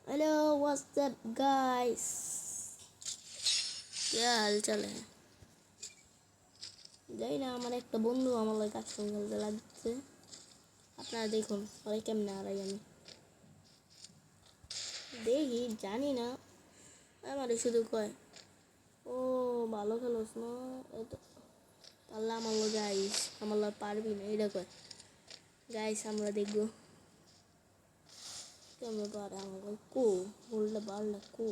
Hello what's up guys, क्या हाल चाल है? যাই না, আমার একটা বন্ধু আমার লাগে কাজ করতে লাগছে। আপনারা দেখুন ওরে কেমনে হারাই আমি, দেখি জানি না। আমারে শুধু কয় ও ভালো খেলোস না, এত পারলে আমার লগে গাইস, আমার লগে পারবি না, এটা কয়। গাইস আমরা দেখবো কেমন পারে আমার লগে। কো বললে পারলে কো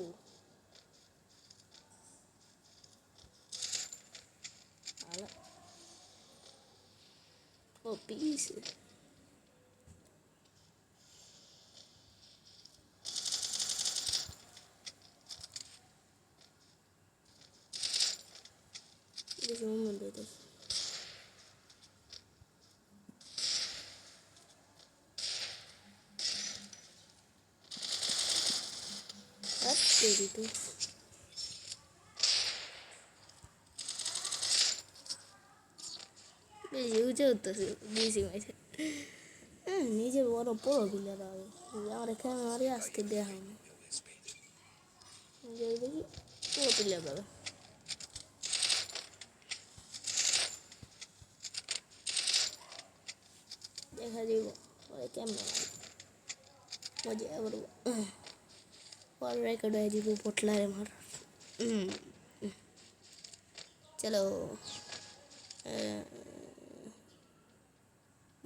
ও পিস বেশি মুভমেন্ট হইতেছে। তো বেশি উঁচু উঠতেছে, বেশি মাইছে। হ্যাঁ নিজের বড় বড় প্লেয়ার হবে, আমার এখানে মারি আজকে দেওয়া হয়নি। নিজের দেখি বড় প্লেয়ার হবে, দেখা যাব পরে কেমন মজা করবো। পরে রেকর্ড হয়ে দিব পটলারে মার। चलो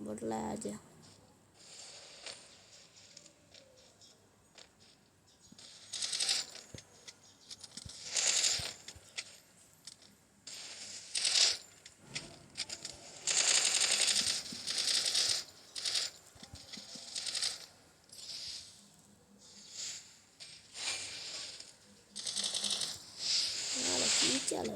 बटला आजा। चलो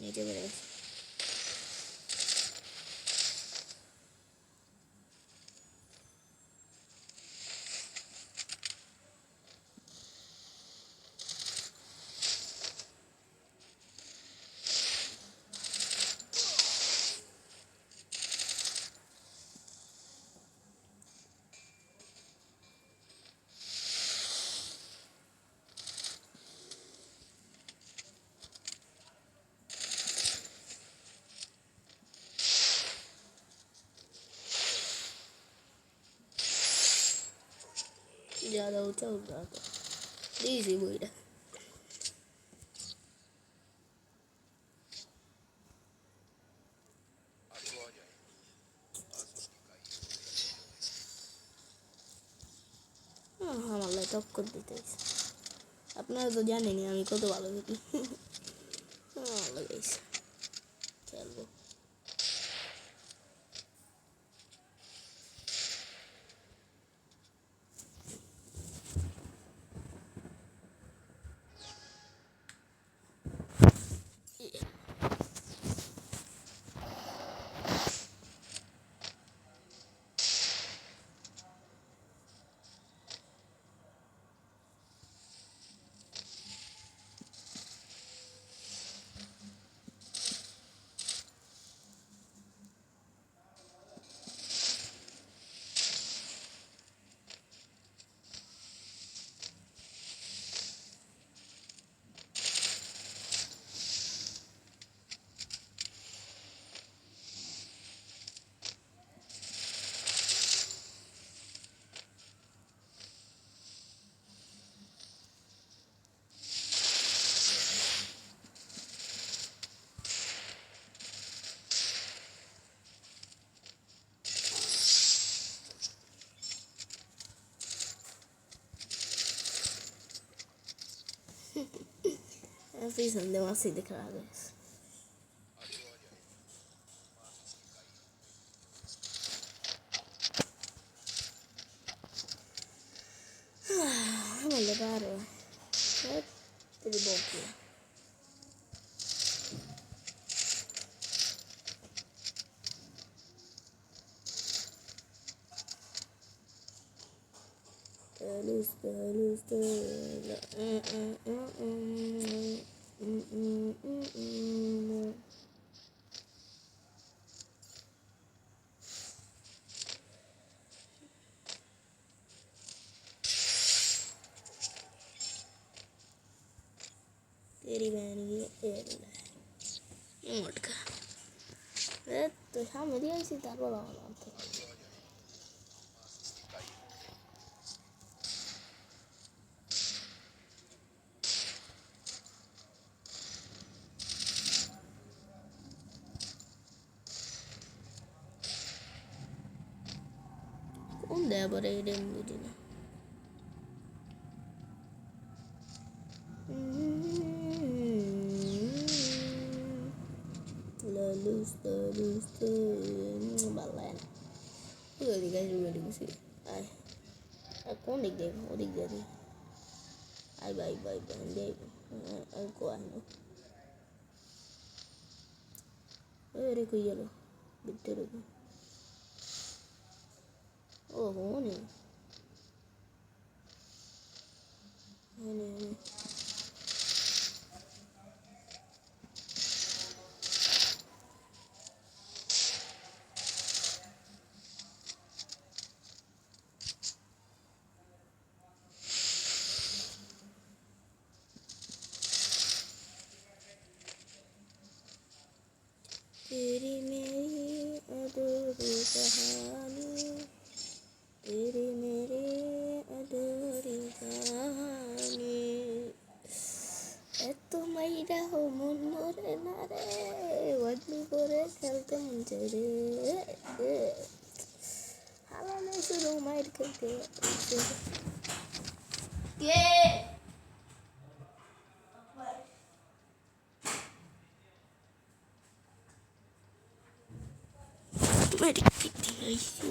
नीचे बढ़े ज़्यादा ऊंचा उड़ रहा था इजी बोल আমার লাই টক্কর দিতে আপনারা তো জানেনই আমি কত ভালো খেলি। ভালো গেছে খেলবো। Prison demasiado de craves. Vamos levar tudo bom aqui. Luz. तेरी बहन की मोटका तो सामने दिया इसी तार वाला कौन दे बरे इधर मुझे ना lalus balen udah dikasih juga di sini ay aku nih deh udah jadi ay bye bye bye deh aku anu aku ya lo betul aku oh ini तेरी मेरी अधूरी कहानी तेरी मेरी अधूरी कहानी এত মাইরা হো মন মরে না রে বদলি করে খেলতে মন চাই রে হালালে শুধু মাইর খেলতে কে মাইর খেতে আইছে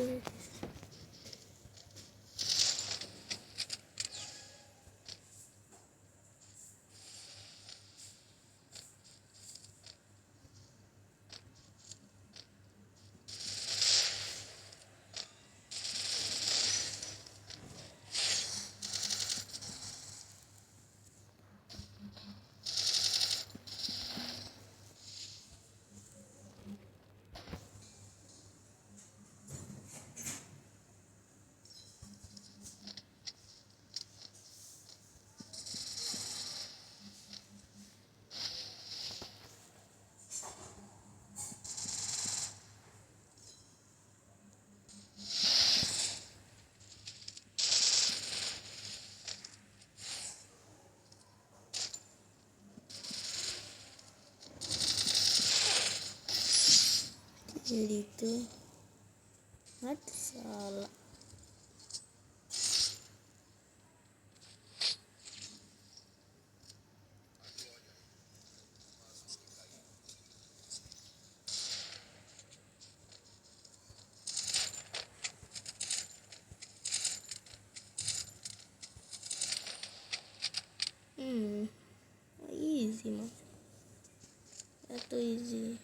jadi itu mati salah easy mas itu easy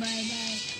bye bye.